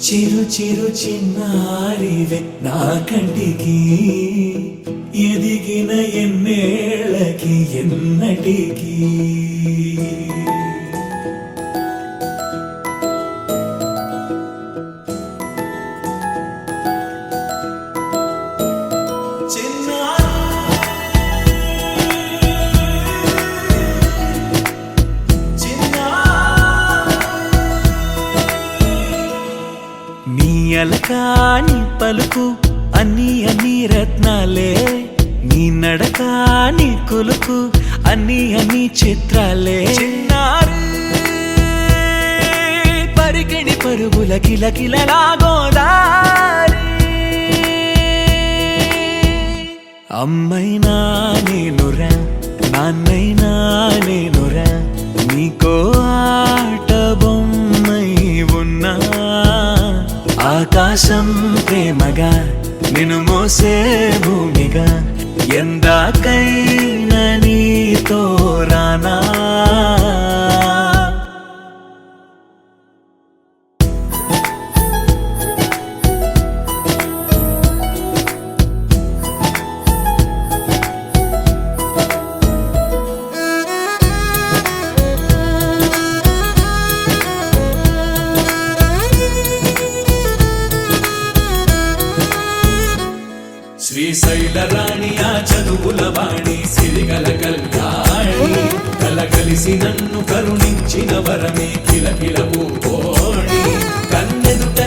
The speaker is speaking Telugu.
చిరు చిరు చిన్నారివే నా కంటికి ఎదిగిన ఎన్నేళ్ళకి ఎన్నటికి అలకాని పలుకు అన్ని అన్ని రత్నాలే నీ నడక నీ కులుకు అన్ని అన్ని చిత్రాలే చిన్నారు పరికిణి పరుగుల కిలకిలలా గోదారి అమ్మైనా నేనురా నాన్నైనా నేనురా నీకో ఆట బొమ్మై ఉన్నా ఆకాశం ప్రేమగా నిన్ను మోసే భూమిగా ఎందాకైనా నీతో రానా శ్రీశైల రాణి ఆ చదువుల వాణి సిరిగల కళ్యాణి కలగలిసి నన్ను కరుణించిన వరమే కిలకిల పూకోణి కన్నెదుట